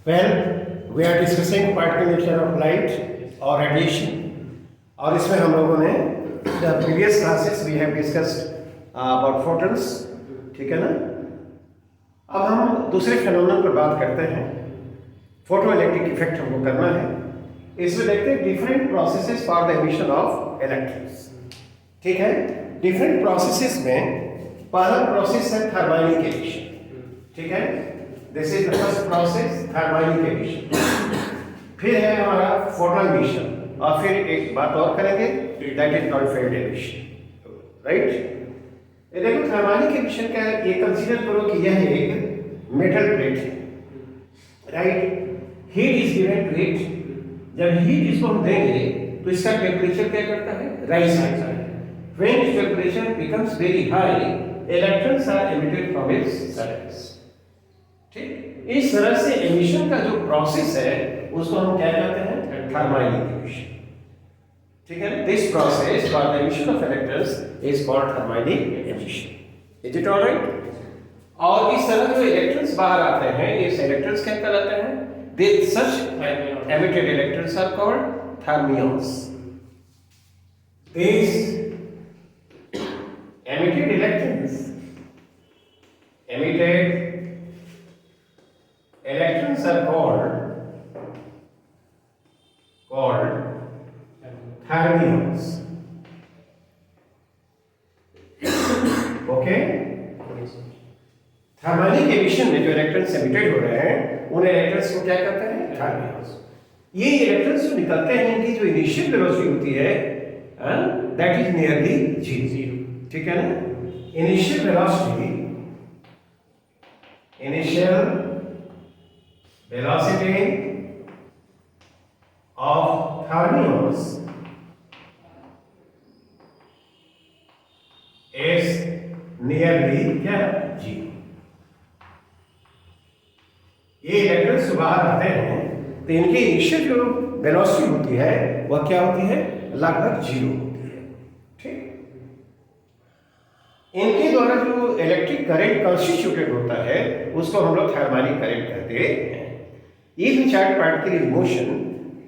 Well, we are discussing particle nature of light or radiation. और इसमें हम लोगों ने the previous classes we have discussed about photons, ठीक है ना। अब हम दूसरे फेनोमेनन पर बात करते हैं। फोटो इलेक्ट्रिक इफेक्ट हमको करना है। इसमें देखते हैं different processes for the emission of electrons, ठीक है। डिफरेंट प्रोसेसेस में पहला प्रोसेस है थर्मोडायनेमिक एमिशन, ठीक है। This is the first process, thermodynamic emission. फिर है हमारा फोटो एमिशन, और फिर एक बात और करेंगे, that is called field emission, right. ये देखो थर्मोडायनेमिक एमिशन का ये कंसीडर करो कि यह एक मेटल प्लेट है, right. Heat is given to it. जब हीट इसको हम देंगे तो इसका टेम्परेचर क्या करता है, राइज करता है। When its temperature becomes very high, electrons are emitted from its surface, ठीक। इस तरह से एमिशन का जो प्रोसेस है उसको हम क्या कहते हैं, थर्मोडायनेमिक एमिशन, ठीक है। This process for the emission of electrons is called thermodynamic emission. Is it alright? और इस तरह जो इलेक्ट्रॉन्स बाहर आते हैं, इस इलेक्ट्रॉन्स क्या कहलाते हैं, These such emitted electrons are called thermions. These emitted electrons are called thermions. Okay? Thermodynamic emission में जो इलेक्ट्रॉन्स एमिटेड हो रहे हैं उन इलेक्ट्रॉन्स को क्या कहते हैं, थर्मियंस। ये इलेक्ट्रॉन्स जो निकलते हैं इनकी जो इनिशियल वेलोसिटी होती है दैट इज नियरली जीरो, ठीक है ना। Initial velocity of thermions is nearly क्या, जीरो। ये इलेक्ट्रॉन्स जो बाहर आते हैं तो इनकी इनिशियल जो वेलोसिटी होती है वह क्या होती है, लगभग जीरो होती है, ठीक। इनके द्वारा जो इलेक्ट्रिक करंट कॉन्स्टिट्यूटेड होता है उसको हम लोग थर्मोडायनेमिक करंट कहते हैं। If the charge particle in motion,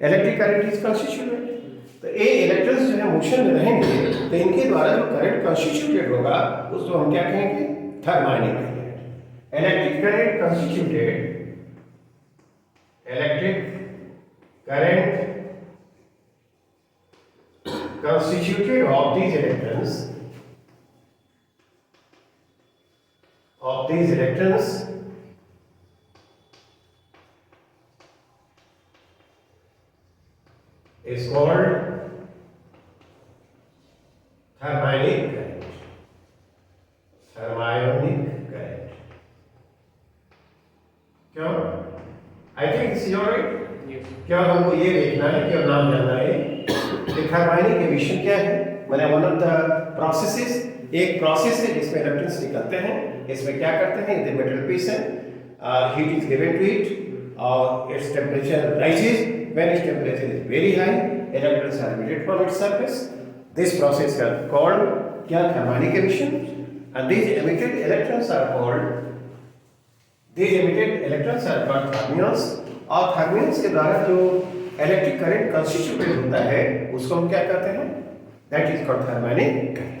electric current is constituted. तो ये इलेक्ट्रॉन्स जो है मोशन में रहेंगे तो इनके द्वारा जो करंट कॉन्स्टिट्यूटेड होगा उसको हम क्या कहेंगे, thermodynamic current. Electric current constituted of these electrons is called thermionic current. क्यों? I think this is alright. क्या हमको ये देखना है कि नाम जानना है कि थर्मोडायनेमिक एमिशन क्या है। मैंने वन ऑफ द प्रोसेसेस, एक प्रोसेस है जिसमें इलेक्ट्रॉन्स निकलते हैं। इसमें क्या करते हैं, ये मेटल पीस है, heat is given to it और its temperature rises. When its temperature is very high, electrons are emitted from its surface. This process is called क्या, thermodynamic emission. and these emitted electrons are called thermions। और थर्मियंस के द्वारा जो electric current constituted होता है उसको हम क्या कहते हैं, that is called thermodynamic current.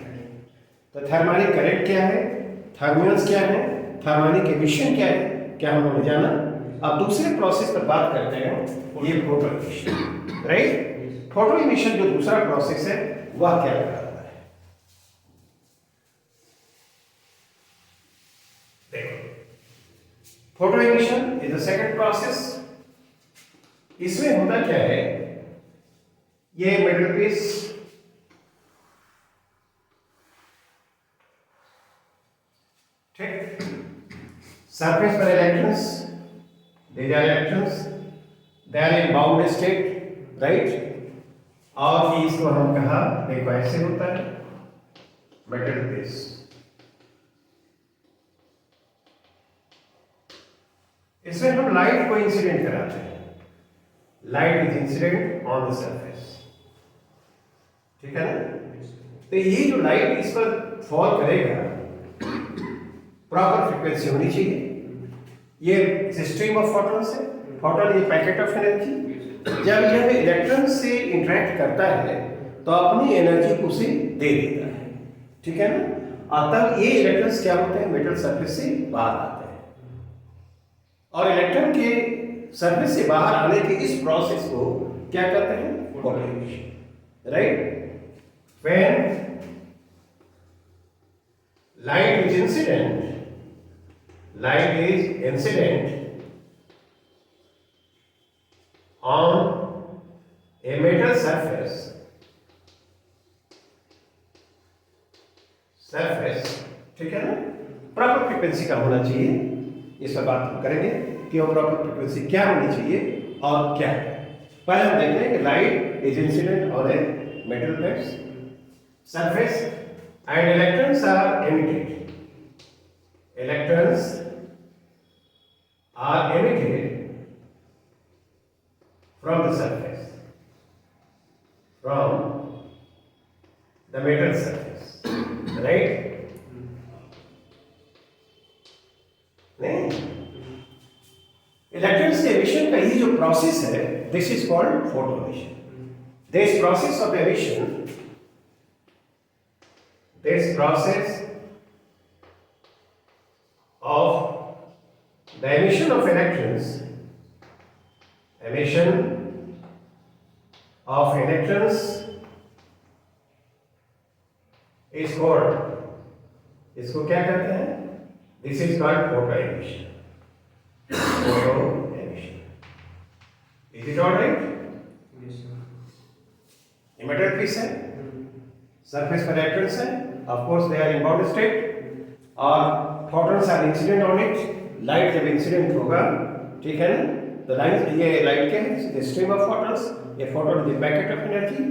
तो थर्मोडायनेमिक करंट क्या है, थर्मियंस क्या है, थर्मोडायनेमिक एमिशन क्या है, क्या हम लोगों ने जाना। अब दूसरे प्रोसेस पर बात करते हैं, ये photo emission, right. Photo emission जो दूसरा प्रोसेस है वह क्या कहलाता है, देखो। Photo emission is the second process. इसमें होता क्या है, ये मेटल पीस ठीक, सरफेस पर electrons, they are in bound state, right. और इसको हम कहा, देखो ऐसे होता है मेटल पीस। इसमें हम लाइट को इंसिडेंट कराते हैं, light is incident on the surface, ठीक है ना। तो ये जो लाइट इस पर फॉल करेगा प्रॉपर फ्रीक्वेंसी होनी चाहिए। ये स्ट्रीम ऑफ फोटॉन्स है photon is packet of energy. जब यह इलेक्ट्रॉन से इंटरेक्ट करता है तो अपनी एनर्जी को उसे दे देता है, ठीक है ना। और तब ये इलेक्ट्रॉन्स क्या होते हैं, मेटल सरफेस से बाहर आते हैं। और इलेक्ट्रॉन के सरफेस से बाहर आने के इस प्रोसेस को क्या कहते हैं, photoemission, right. When light is incident on a metal surface, ठीक है ना। प्रॉपर फ्रीक्वेंसी का होना चाहिए, इस पर बात हम करेंगे कि वो प्रॉपर फ्रीक्वेंसी क्या होनी चाहिए और क्या है। पहले हम देखते हैं कि light is incident on a metal plate surface and electrons are emitted. Electrons are emitted from the surface, from the metal surface, right? नहीं, इलेक्ट्रॉन्स के एमिशन का ये जो प्रोसेस है, this is called photo emission. This process of emission, this process of the emission of electrons is called, इसको क्या कहते हैं, this is called photo emission. Photo emission. Is it all right? Yes, sir. Emitter piece है, surface पर electrons है, of course they are in bound state, और photons are incident on it. Light जब incident होगा, ठीक है ना, तो लाइट, ये लाइट क्या है, स्ट्रीम ऑफ फोटॉन्स, ये photon is packet of energy.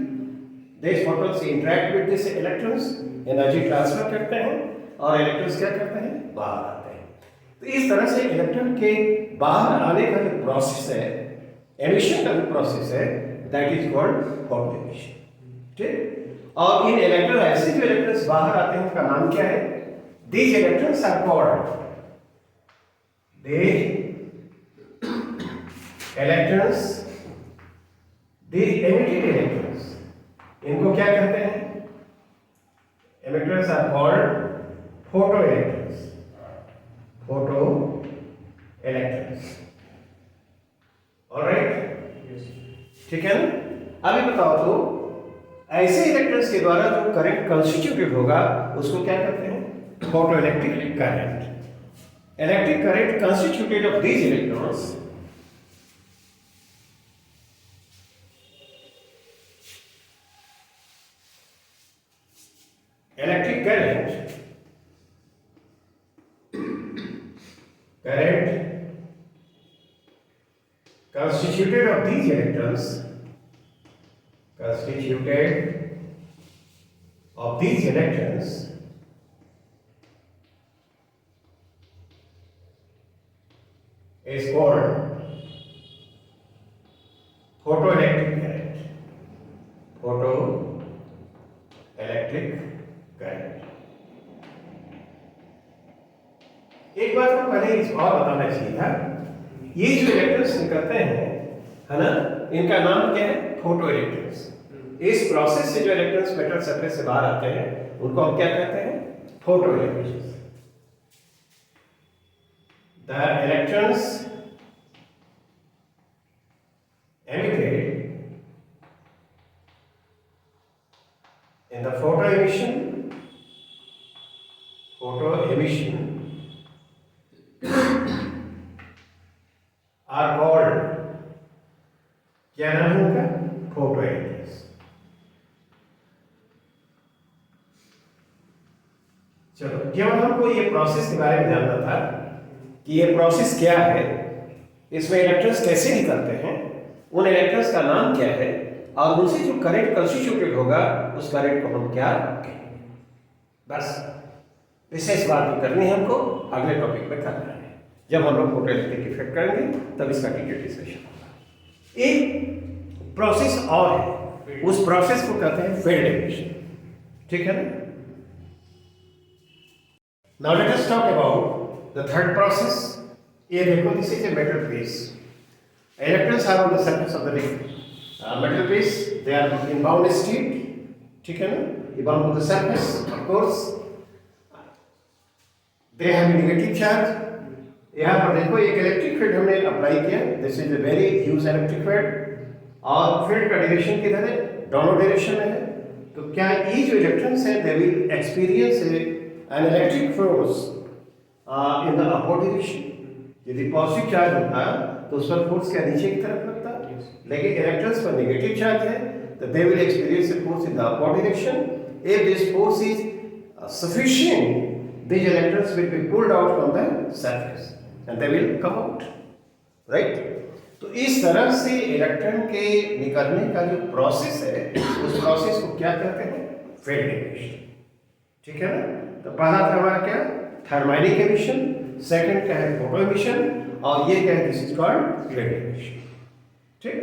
This photons interact with this electrons, energy transfer करते हैं और इलेक्ट्रॉन्स क्या करते हैं, बाहर आते हैं। तो इस तरह से इलेक्ट्रॉन के बाहर आने का जो प्रोसेस है, एमिशन का जो प्रोसेस है, that is called photo emission, ठीक। और इन इलेक्ट्रॉन, ऐसे जो इलेक्ट्रॉन्स बाहर आते हैं, उनका नाम क्या है, these electrons are called, the electrons, the emitted electrons, इनको क्या कहते हैं, emitters are called photoelectrons, photoelectrons, alright, ठीक है ना। अभी बताओ तो ऐसे इलेक्ट्रॉन्स के द्वारा जो करंट कंस्टिट्यूटेड होगा उसको क्या कहते हैं, photoelectric current. Electric current constituted of these electrons constituted of these electrons is called photoelectric current. Photoelectric current. एक बात को पहले इस बात बताना चाहिए था, ये जो इलेक्ट्रॉन्स निकलते हैं, है ना, इनका नाम क्या है, फोटोइलेक्ट्रॉन्स। इस प्रोसेस से जो इलेक्ट्रॉन्स मेटल सरफेस से बाहर आते हैं, उनको हम क्या कहते हैं, फोटोइलेक्ट्रॉन्स। The electrons emitted in the photo emission are called, क्या नाम है उनका, फोटोइलेक्ट्रॉन्स। चलो, केवल हमको ये प्रोसेस के बारे में जानना था कि ये प्रोसेस क्या है, इसमें इलेक्ट्रॉन्स कैसे निकलते हैं, उन इलेक्ट्रॉन्स का नाम क्या है, और उनसे जो करंट कंस्टिट्यूटेड होगा उस करंट को हम क्या कहेंगे। बस विशेष बात करनी है हमको, अगले टॉपिक में करना है। जब हम लोग फोटोइलेक्ट्रिक इफेक्ट करेंगे तब इसका डिटेल डिस्कशन होगा। एक प्रोसेस और है, उस प्रोसेस को कहते हैं फील्ड एमिशन, ठीक है ना। Now let us talk about the third process, ये देखो, this is a metal piece, Electrons are on the surface of the metal piece. They are in bound state. ठीक है ना? ये bound to the surface, of course. They have negative charge. यहाँ पर देखो एक इलेक्ट्रिक फील्ड हमने apply किया. This is a very huge electric field. और फील्ड का डायरेक्शन किधर है? डाउनवर्ड डायरेक्शन में है. तो क्या ये जो इलेक्ट्रॉन्स हैं they will experience an electric force in the upward direction. यदि पॉजिटिव चार्ज होता तो उस पर फोर्स क्या नीचे की तरफ लगता. लेकिन इलेक्ट्रॉन्स पर नेगेटिव चार्ज है तो they will experience a force in the upward direction. If this force is sufficient, these electrons will be pulled out from the surface and they will come out, right? तो इस तरह से electron के निकलने का जो प्रोसेस है उस प्रोसेस को क्या कहते हैं? Field emission. ठीक है ना? तो पहला था हमारा क्या? थर्मैनिक एमिशन. सेकंड क्या है? Photo emission. और ये क्या है? This is called field emission. ठीक.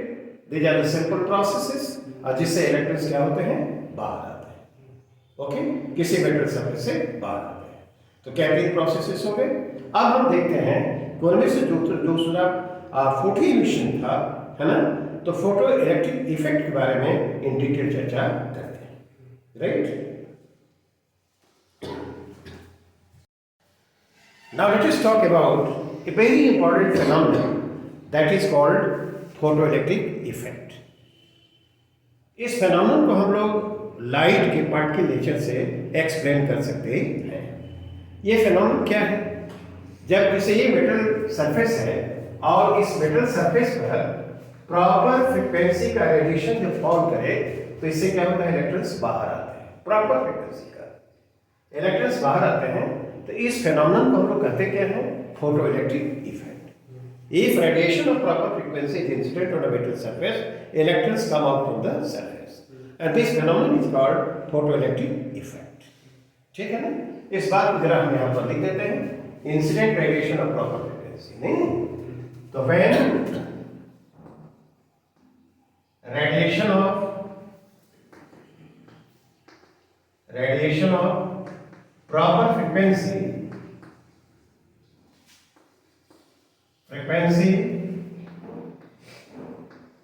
These are the simple processes और जिससे इलेक्ट्रॉन्स क्या होते हैं? बाहर आते हैं. ओके, किसी मेटल सरफेस से बाहर आते हैं. तो क्या तीन प्रोसेसेस हो गए. अब हम देखते हैं उनमें से जो दूसरा फोटो एमिशन था, है ना? तो फोटो इलेक्ट्रिक इफेक्ट के बारे में इन डिटेल चर्चा करते हैं. Right. Now let us talk about a very important phenomenon that is called photo electric effect. इस फिनोमेनन को हम लोग लाइट के पार्ट के नेचर से एक्सप्लेन कर सकते हैं. ये फिनोमेनन क्या है? जब जैसे ये मेटल सरफेस है और इस मेटल सरफेस पर प्रॉपर फ्रीक्वेंसी का रेडिएशन जब फॉल करे तो इससे क्या होता है? इलेक्ट्रॉन्स बाहर आते हैं. प्रॉपर फ्रीक्वेंसी का इलेक्ट्रॉन्स बाहर आते हैं. तो इस फिनोमेनन को हम लोग कहते क्या है? Photo electric effect. If radiation of proper frequency is incident on a metal surface, electrons come out from the surface and this phenomenon is called photo electric effect. ठीक है ना? इस बात को जरा हम यहाँ पर लिख देते हैं. Incident radiation of proper frequency नहीं. तो when radiation of proper frequency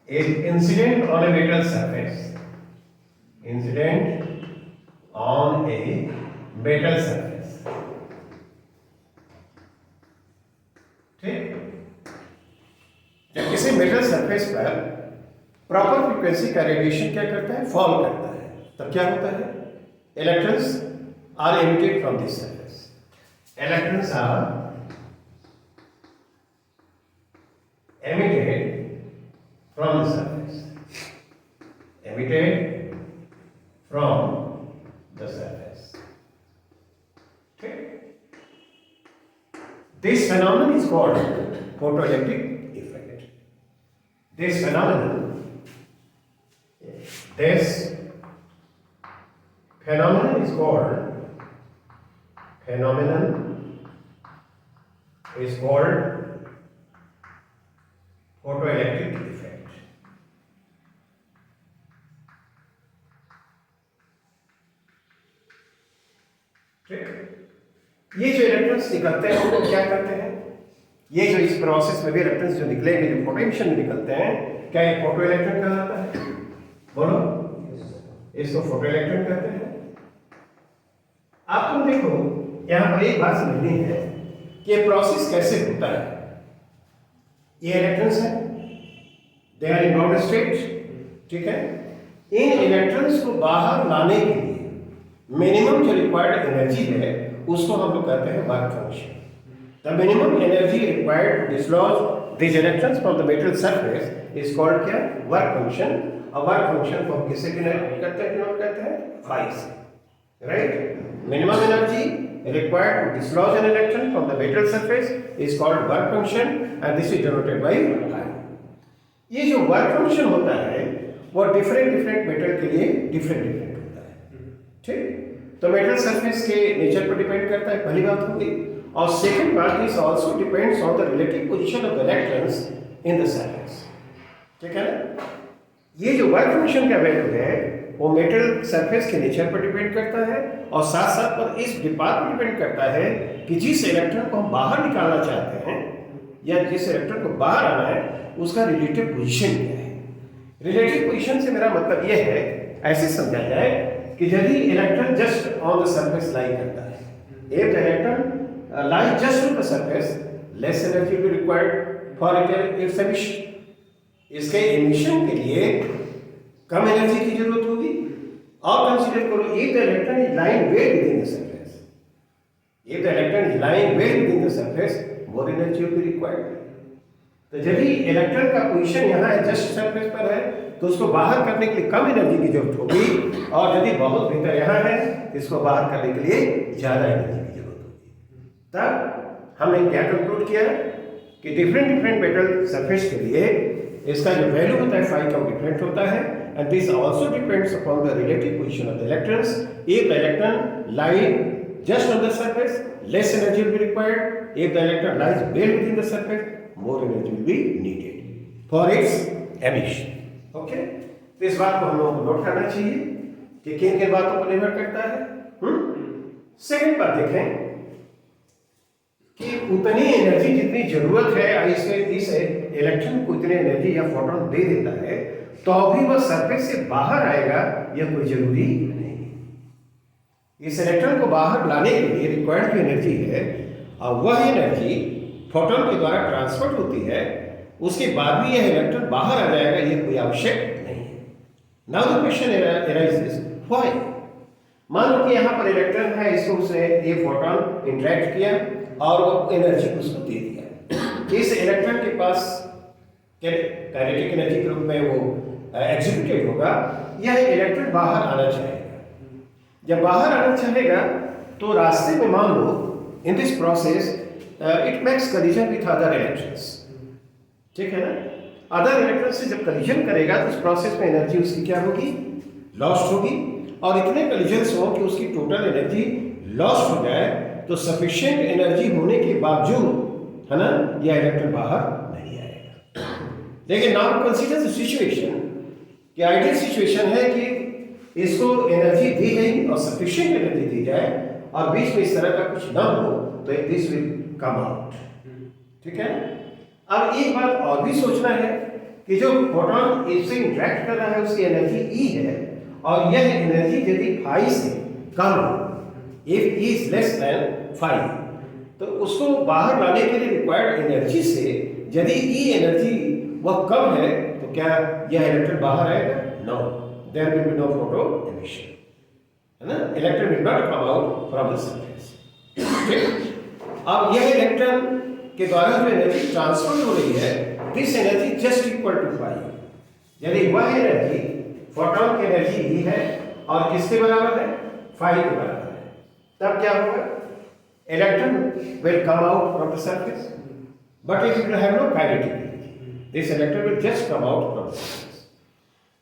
is incident on a metal surface. ठीक. जब किसी मेटल सरफेस पर प्रॉपर फ्रीक्वेंसी का रेडिएशन क्या करता है? फॉल करता है. तब क्या होता है? Electrons are emitted from this surface. Electrons are emitted from the surface. Okay. This phenomenon is called photoelectric effect. This phenomenon is called photoelectric effect. ठीक. ये जो इलेक्ट्रॉन्स निकलते हैं उनको क्या करते हैं? ये जो इस प्रोसेस में भी इलेक्ट्रॉन्स जो निकलेंगे, जो पोटेंशियल में निकलते हैं, क्या ये फोटो इलेक्ट्रॉन कहलाता है? बोलो. इसको फोटो इलेक्ट्रॉन कहते हैं. आप तुम देखो यहाँ पर एक बात समझनी है कि ये प्रोसेस कैसे होता है. ये इलेक्ट्रॉन्स हैं, they are in bound state. ठीक है. इन इलेक्ट्रॉन्स को बाहर लाने के लिए मिनिमम जो रिक्वायर्ड एनर्जी है उसको हम लोग कहते हैं work function. The minimum energy required to dislodge this electrons from the metal surface is called क्या? Work function. और वर्क फंक्शन को किससे डिनोट करते हैं? फाई से. Right. Minimum energy required to dislodge an electron from the metal surface is called work function and this is denoted by I. ये जो work function होता है वो डिफरेंट मेटल के लिए डिफरेंट होता है. ठीक. तो मेटल सरफेस के नेचर पर डिपेंड करता है, पहली बात होगी. और सेकंड बात is also depends on the relative position of the electrons in the surface. ठीक है ना? ये जो वर्क फंक्शन का वैल्यू है वो मेटल सरफेस के नेचर पर डिपेंड करता है और साथ साथ पर इस बात पर डिपेंड करता है कि जिस इलेक्ट्रॉन को हम बाहर निकालना चाहते हैं या जिस इलेक्ट्रॉन को बाहर आना है उसका रिलेटिव पोजीशन क्या है। रिलेटिव पोजीशन से मेरा मतलब यह है, ऐसे समझा जाए कि यदि electron just on the surface lie करता है, if the electron lies just on the surface, less energy will be required for its emission. इसके एमिशन के लिए कम एनर्जी की जरूरत होगी। और कंसीडर करो if the electron is lying well within the surface, if the electron is lying well within the surface, more energy will be required. तो यदि इलेक्ट्रॉन का पोजीशन यहाँ है, जस्ट सरफेस पर है, तो उसको बाहर करने के लिए कम एनर्जी की जरूरत होगी, और यदि बहुत भीतर यहाँ है तो इसको बाहर करने के लिए ज्यादा एनर्जी की जरूरत होगी। तब हमने क्या कंक्लूड किया कि डिफरेंट मेटल सरफेस के लिए इसका जो वैल्यू होता है फाई का डिफरेंट होता है, and this also depends upon the relative position of the electrons. If the electron lie just on the surface, less energy will be required. If the electron lies well within the surface, more energy will be needed for its emission. Okay? तो इस बात को हम लोगों को note करना चाहिए कि किन किन बातों पर निर्भर करता है। सेकंड बात देखें कि उतनी एनर्जी जितनी जरूरत है इस इलेक्ट्रॉन को उतनी एनर्जी या फोटोन दे देता है तो भी वह सरफेस से बाहर आएगा, यह कोई जरूरी नहीं। इस इलेक्ट्रॉन को बाहर लाने के लिए रिक्वायर्ड जो एनर्जी है, और वह एनर्जी फोटोन के द्वारा ट्रांसफर होती है, उसके बाद भी यह इलेक्ट्रॉन बाहर आ जाएगा, यह कोई आवश्यक नहीं है। Now the question arises why. मान लो कि यहाँ पर इलेक्ट्रॉन है, इसको उसने ये फोटोन इंटरेक्ट किया और वो एनर्जी उसको दे दिया। इस इलेक्ट्रॉन के पास काइनेटिक एनर्जी के रूप में वो एग्जीक्यूटेड होगा। यह इलेक्ट्रॉन बाहर आना चाहेगा। जब बाहर आना चाहेगा तो रास्ते में मान लो in this process it makes collision with other electrons, ठीक है ना। अदर इलेक्ट्रॉन से जब कलिजन करेगा तो उस प्रोसेस में एनर्जी उसकी क्या होगी, लॉस्ट होगी, और इतने कलिजन्स हो कि उसकी टोटल एनर्जी लॉस्ट हो जाए तो सफिशिएंट एनर्जी होने के बावजूद, है ना, यह इलेक्ट्रॉन बाहर नहीं आएगा। लेकिन नाउ कंसीडर द सिचुएशन कि आइडियल सिचुएशन है कि इसको एनर्जी दी गई और सफिशिएंट एनर्जी दी जाए और बीच में इस तरह का कुछ ना हो तो दिस विल कम आउट, ठीक है। अब एक बात और भी सोचना है कि जो फोटोन इससे इंटरेक्ट कर रहा है उसकी एनर्जी ई है, और यह एनर्जी यदि फाई से कम हो, if E is less than phi, तो उसको बाहर लाने के लिए रिक्वायर्ड एनर्जी से यदि ई एनर्जी वह कम है तो क्या यह इलेक्ट्रॉन बाहर आएगा? No, there will be no photo emission, है ना। Electron will not come out from the surface, ठीक। अब यह इलेक्ट्रॉन के द्वारा जो एनर्जी ट्रांसफर हो रही है, this energy just equal to phi. यदि वह एनर्जी फोटोन की एनर्जी ही है और किसके बराबर है? फाई के बराबर है, तब क्या होगा? Electron will come out from the surface, but it will have no kinetic energy. This electron will just come out from the surface.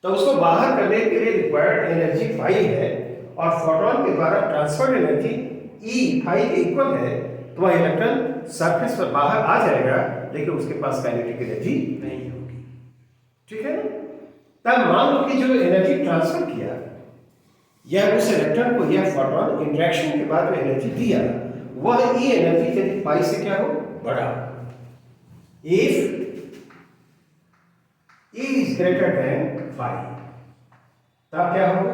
तो उसको बाहर करने के लिए रिक्वायर्ड एनर्जी फाई है और फोटोन के द्वारा ट्रांसफर्ड एनर्जी ई फाई के इक्वल है, तो वह इलेक्ट्रॉन सरफेस पर बाहर आ जाएगा, लेकिन उसके पास काइनेटिक एनर्जी नहीं होगी, ठीक है ना। तब मान लो कि जो एनर्जी ट्रांसफर किया या उस इलेक्ट्रॉन को यह फोटोन इंटरेक्शन के बाद जो एनर्जी दिया, वह ई एनर्जी यदि फाई से क्या हो, बड़ा, if E is greater than phi, तब क्या होगा?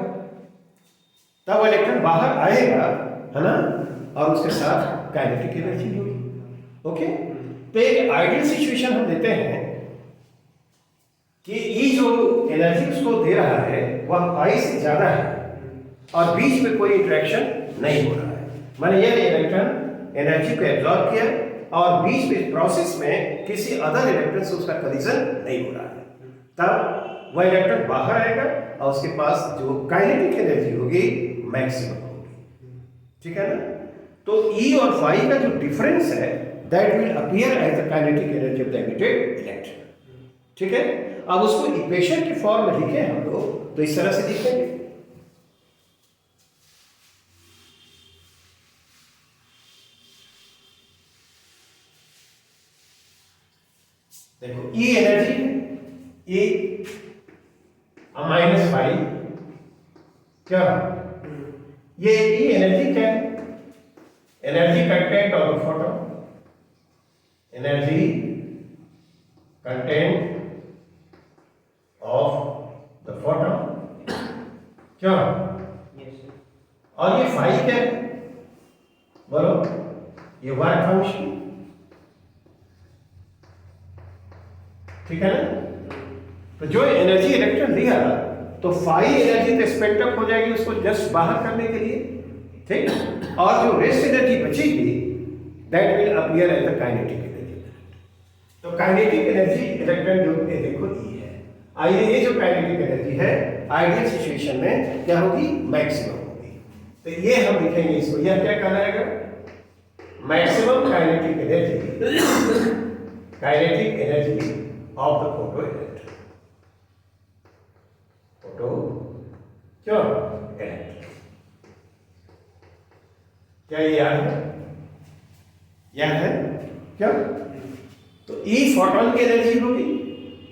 तब इलेक्ट्रॉन बाहर आएगा, है ना, और उसके साथ काइनेटिक एनर्जी होगी। ओके, तो एक आइडियल सिचुएशन हम देते हैं कि E जो एनर्जी उसको दे रहा है वह फाई से ज्यादा है और बीच में कोई इंटरेक्शन नहीं हो रहा है, माने यह इलेक्ट्रॉन एनर्जी को एब्जॉर्ब किया और बीच में प्रोसेस में किसी अदर इलेक्ट्रॉन से उसका कलिजन नहीं हो रहा है, तब वह इलेक्ट्रॉन बाहर आएगा और उसके पास जो काइनेटिक एनर्जी होगी मैक्सिमम होगी, ठीक है ना। तो ई और फाई का जो डिफरेंस है that will appear as the kinetic energy of the emitted electron, ठीक है। अब उसको इक्वेशन की फॉर्म में लिखें हम लोग तो इस तरह से लिखेंगे, देखो ई एनर्जी है, E माइनस फाई क्या, ये E एनर्जी क्या है? Energy content of the photon, energy content of the photon, क्या? और ये फाई क्या है बोलो? ये वर्क फंक्शन, ठीक है ना? तो जो एनर्जी इलेक्ट्रॉन दिया तो फाई एनर्जी तो स्पेक्ट अप हो जाएगी उसको जस्ट बाहर करने के लिए, ठीक? और जो रेस्ट एनर्जी बचेगी that will appear as the kinetic energy. तो काइनेटिक एनर्जी इलेक्ट्रॉन जो देखो ये है। आइए ये जो काइनेटिक एनर्जी है आइडियल सिचुएशन में क्या होगी? मैक्सिमम होगी। तो ये हम लिखेंगे इसको, यह क्या कहलाएगा? Maximum kinetic energy, kinetic energy of the photo electron, photo क्यों इलेक्ट्रॉन। क्या ये याद है? याद है क्या? तो ई फोटोन की एनर्जी होगी,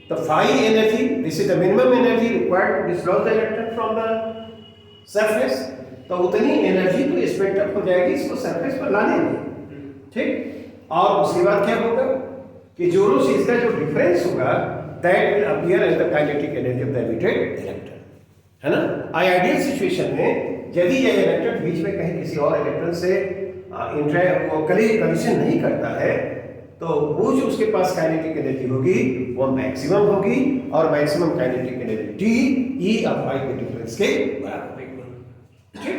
तो phi energy, this is the minimum energy required to dislodge the electron from the surface. तो उतनी एनर्जी तो स्पेक्ट्रम हो जाएगी इसको सरफेस पर लाने में, ठीक? और उसके बाद क्या होगा कि दोनों से इसका जो डिफरेंस होगा that will appear as the kinetic energy of the emitted electron, है ना? आइडियल सिचुएशन में यदि यह इलेक्ट्रॉन बीच में कहीं किसी और इलेक्ट्रॉन से कलिशन नहीं करता है तो वो जो उसके पास काइनेटिक एनर्जी होगी वो मैक्सिमम होगी, और maximum kinetic energy T E of phi के डिफरेंस के बराबर होगी, ठीक?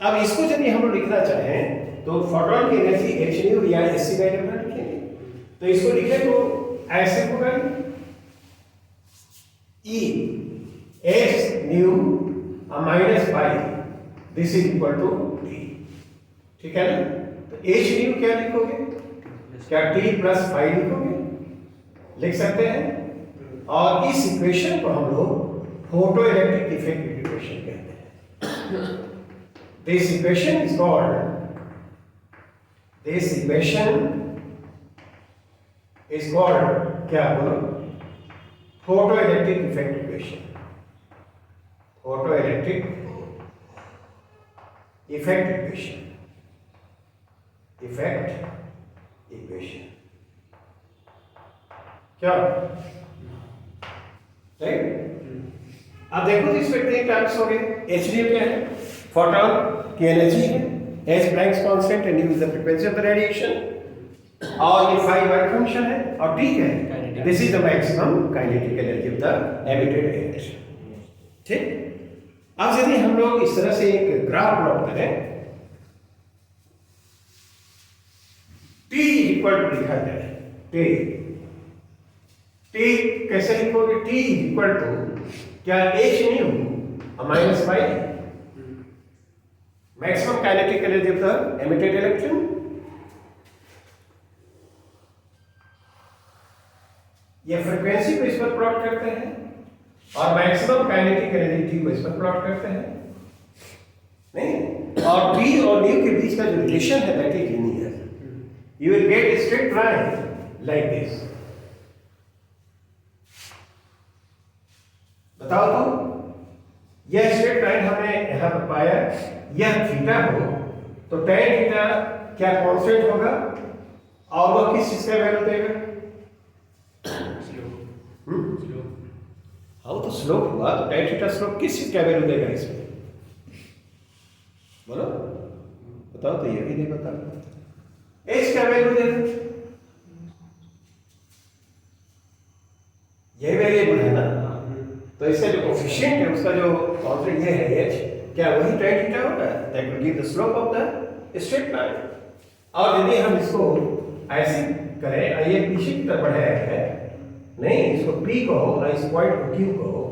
अब इसको यदि हम लोग लिखना चाहें तो फोटोन की एनर्जी एच न्यू या एस सी वैल्यू में लिखेंगे। तो इसको लिखे तो ऐसे होगा E S nu minus pi, this is equal to T, ठीक है ना? तो एच न्यू क्या लिखोगे? क्या टी प्लस फाई लिखोगे? लिख सकते हैं। और इस इक्वेशन को हम लोग फोटो इलेक्ट्रिक इफेक्ट इक्वेशन कहते हैं। This equation is called, this equation is called क्या बोलो? Photo electric effect equation, photo electric effect equation, effect equation, क्या? राइट? अब देखो तो इसमें तीन टाइप्स हो गए। एच डी क्या है? फोटोन की एनर्जी है, h Planck's constant and u is the frequency of the radiation, और ये फाई वर्क फंक्शन है, और ठीक है this is the maximum kinetic energy of the emitted radiation, ठीक? अब यदि हम लोग इस तरह से एक ग्राफ प्लॉट करें, T इक्वल टू लिखा जाए T कैसे लिखोगे? T इक्वल टू क्या? H nu minus phi, maximum kinetic energy of the emitted electron. ये फ्रीक्वेंसी को इस पर प्लॉट करते हैं और मैक्सिमम काइनेटिक एनर्जी टी को इस पर प्लॉट करते हैं, नहीं? और टी और न्यू के बीच का जो रिलेशन है that is linear. You will get a straight line like this. बताओ तो, यह स्ट्रेट लाइन हमने यहां पर पाया, यह थीटा हो तो tan थीटा क्या कांस्टेंट होगा, और वह किस चीज का वैल्यू देगा? हाँ तो स्लोप हुआ तो tan थीटा स्लोप किस चीज का वैल्यू देगा इसमें? बोलो बताओ तो, ये भी नहीं बता। एच का वैल्यू देना, ये वेरिएबल है ना, तो इसका जो कोफिशिएंट है उसका जो कांस्टेंट ये है एच, क्या वही tan थीटा होगा? That will give the slope of the straight line. और यदि हम इसको ऐसे करें, ये पीछे की तरफ बढ़ाया है, नहीं इसको P कहो और इस पॉइंट को Q कहो,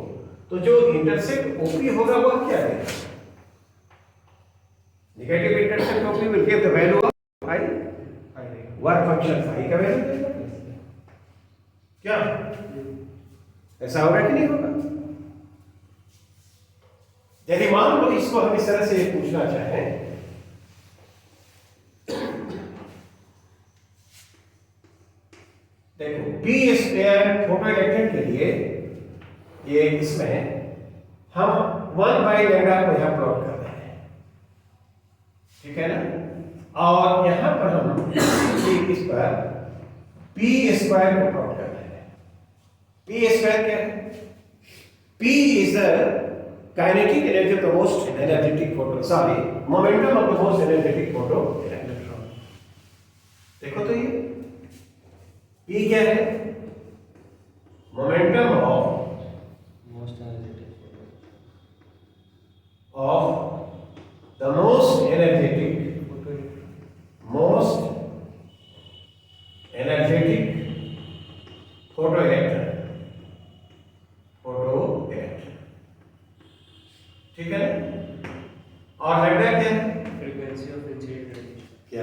तो जो इंटरसेक्ट OP होगा वह क्या है? Negative intersect OP will give the value of phi, work function phi का वैल्यू देगा, क्या? ऐसा होगा कि नहीं होगा? यदि मान लो इसको हम इस तरह से पूछना चाहें, देखो पी स्क्वायर फोटो इलेक्ट्रॉन के लिए ये इसमें हम 1/λ को यहां प्लॉट कर रहे हैं, ठीक है ना? और यहां पर हम इस पर पी स्क्वायर को प्लॉट कर रहे हैं, पी स्क्वायर क्या है? P is the kinetic energy of the most energetic photon. Sorry, momentum of the most energetic photon. देखो तो ये P क्या है? Momentum of the most energetic photoelectron. ठीक है ना? और लैम्डा क्या है? Frequency of incident radiation. क्या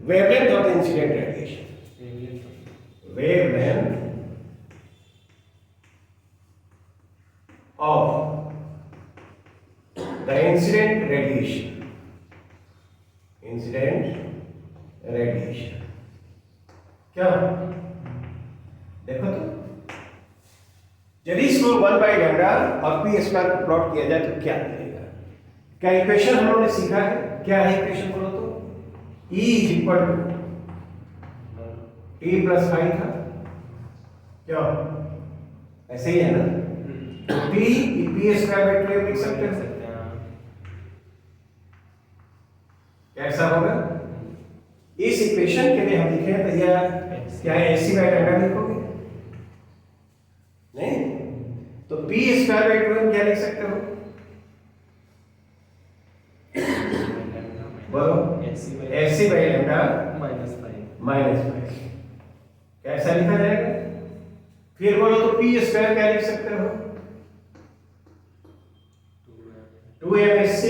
wavelength of incident radiation. Wavelength of the incident radiation. क्या देखो तो यदि इसको 1/λ और p स्क्वायर को प्लॉट किया जाए तो क्या मिलेगा? क्या इक्वेशन हम लोगों ने सीखा है? क्या है इक्वेशन बोलो तो? E = t + I था क्या? ऐसे ही है ना? p स्क्वायर लिख सकते हैं। कैसा होगा? इस इक्वेशन के लिए हम लिखें तो यह क्या है? AC/λ लिखोगे नहीं तो p स्क्वायर क्या लिख सकते हो? बोलो AC/λ -5 कैसा लिखा जाएगा? फिर बोलो तो p स्क्वायर क्या लिख सकते हो? 2mSc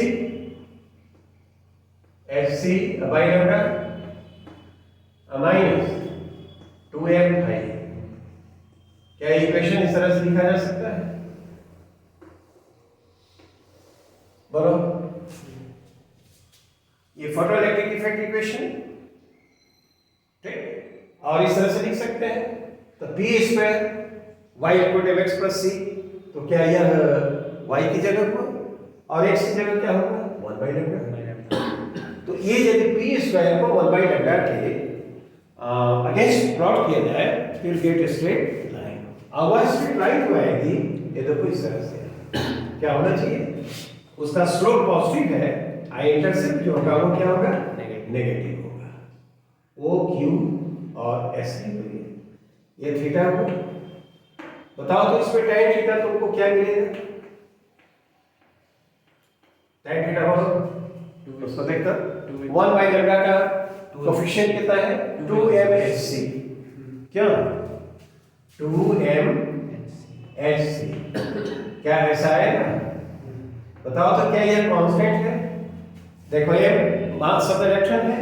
HC/λ minus 2m/I। क्या इक्वेशन इस तरह से लिखा जा सकता है? बोलो ये फोटोइलेक्ट्रिक इफेक्ट इक्वेशन ठीक। और इस तरह से लिख सकते हैं तो p² y = mx + c। तो क्या यह y की जगह पर और x की जगह क्या होगा? 1/λ। तो ये यदि p² को 1/λ के अगेंस्ट प्लॉट किया जाए फिर गेट स्ट्रेट लाइन। अब वह स्ट्रेट लाइन जो आएगी ये देखो इस तरह से क्या होना चाहिए? उसका स्लोप पॉजिटिव है, आई इंटरसेप्ट जो होगा वो क्या होगा? नेगेटिव होगा। ओ क्यू और एस ये थीटा हो। बताओ तो इसमें tan थीटा तुमको क्या मिलेगा? tan थीटा बोलो उसको देखकर 1/λ का कोफिशिएंट कितना है? 2mHc। क्या 2mHc क्या ऐसा आएगा? बताओ तो क्या यह कांस्टेंट है? देखो ये मास ऑफ द इलेक्ट्रॉन है,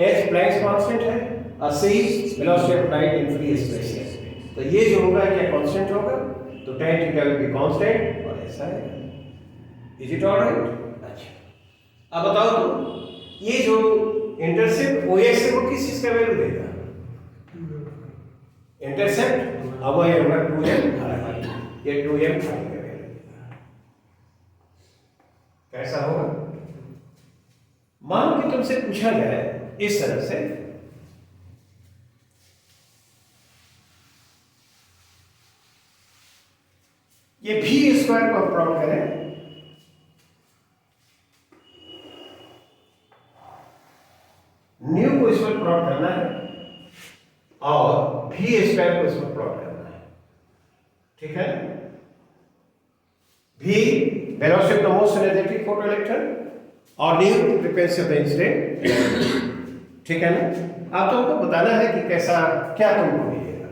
h प्लैंक्स कांस्टेंट है और c velocity of light in free space है। तो ये जो होगा क्या कांस्टेंट होगा? तो tan theta will be constant और ऐसा है। Is it alright? अच्छा अब बताओ तो ये जो इंटरसेप्ट OS है वो किस चीज का वैल्यू देगा? इंटरसेप्ट अब ये होगा 2m/I। ये 2m/I का वैल्यू देगा। कैसा होगा? मान के तुमसे पूछा जाए इस तरह से ये v² को हम प्लॉट करें न्यू को इस पर प्लॉट करना है और v² को इस पर प्लॉट करना है। ठीक है? v velocity of the most energetic photoelectron और nu frequency of the incident. ठीक है ना? अब तुमको बताना है कि कैसा क्या तुमको मिलेगा,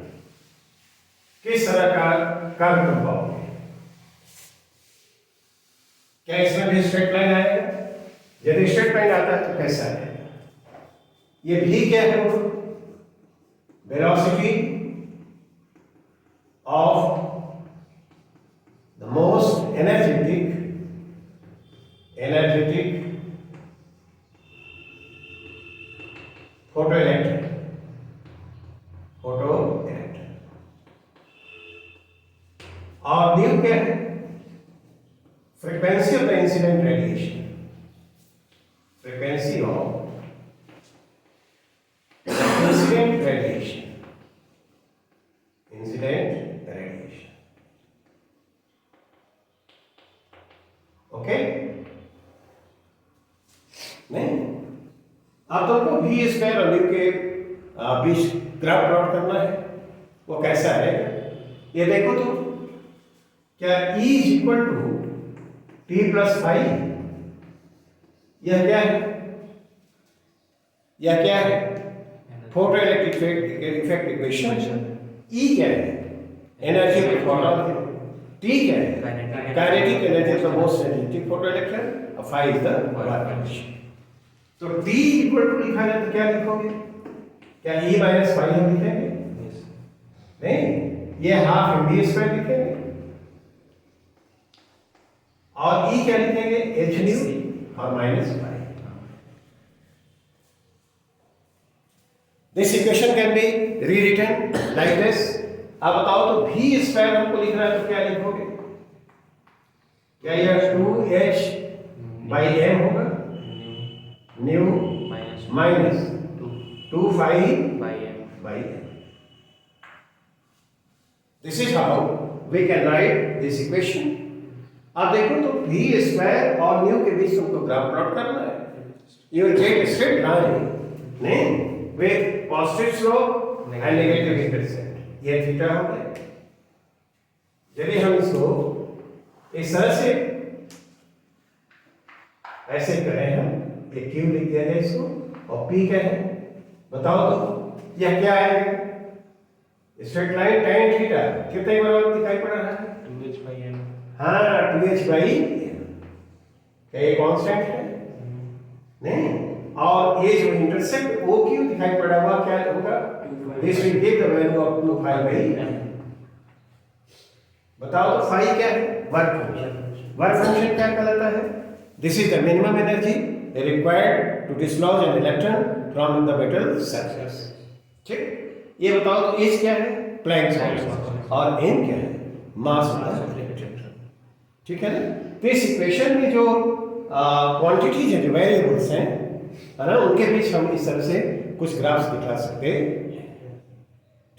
किस तरह का कर्व तुम पाओगे। क्या इसमें भी स्ट्रेट लाइन आएगा? यदि स्ट्रेट लाइन आता है तो कैसा है? ये भी क्या है? वो velocity of the most energetic photoelectron और न्यू क्या है? Frequency of the incident radiation. Frequency of incident अब तुमको v स्क्वायर और न्यू के बीच ग्राफ प्लॉट करना है। वो कैसा है ये देखो तो, क्या E is equal to t plus five, यह क्या है, यह क्या है, photo electric effect equation. E क्या है, एनर्जी ऑफ फोटोन, T क्या है, kinetic energy of the most energetic photo electron, और five is the work condition. तो T इक्वल टू लिखा जाए तो क्या लिखोगे, क्या E माइनस फाइव हम लिखेंगे? नहीं, ये हाफ mv स्क्वायर लिखेंगे, और E क्या लिखेंगे, h न्यू और minus five. This equation can be rewritten like this. अब बताओ तो v स्क्वायर हमको लिखना है तो क्या लिखोगे, क्या यह 2h बाई m होगा, nu minus 2 five by m। This is how we can write this equation. अब देखो तो v स्क्वायर और न्यू के बीच तुमको ग्राफ प्लॉट करना है। You will get a straight line, नहीं, with positive slope and negative intercept। ये थीटा हो गया। यदि हम इसको इस तरह से ऐसे करें, हम ये क्यू लिख दिया जाए इसको, और p क्या है बताओ तो, यह क्या है, स्ट्रेट लाइन tan थीटा कितने बराबर दिखाई पड़ रहा है, 2h by m। हाँ 2h बाई, क्या ये कांस्टेंट है, नहीं, और ये जो इंटरसेप्ट ओ क्यू दिखाई पड़ा हुआ क्या होगा, this will give the value of 2 five by m। बताओ तो फाई क्या है, वर्क फंक्शन। वर्क फंक्शन क्या कहलाता है, this is the minimum energy required to dislodge an electron from the metal surface. ठीक, ये बताओ तो एच क्या है, प्लैंक्स कांस्टेंट, और एम क्या है, मास ऑफ इलेक्ट्रॉन। ठीक है ना। तो इस इक्वेशन में जो क्वांटिटीज है, जो वेरिएबल्स हैं, है ना, उनके बीच हम इस तरह से कुछ ग्राफ्स दिखा सकते हैं।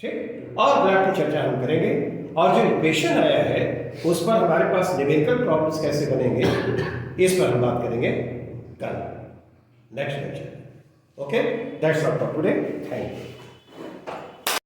ठीक, और ग्राफ की चर्चा हम करेंगे, और जो इक्वेशन आया है उस पर हमारे पास न्यूमेरिकल प्रॉब्लम्स कैसे बनेंगे, इस पर हम बात करेंगे कल next lecture. Okay, that's all for today, thank you.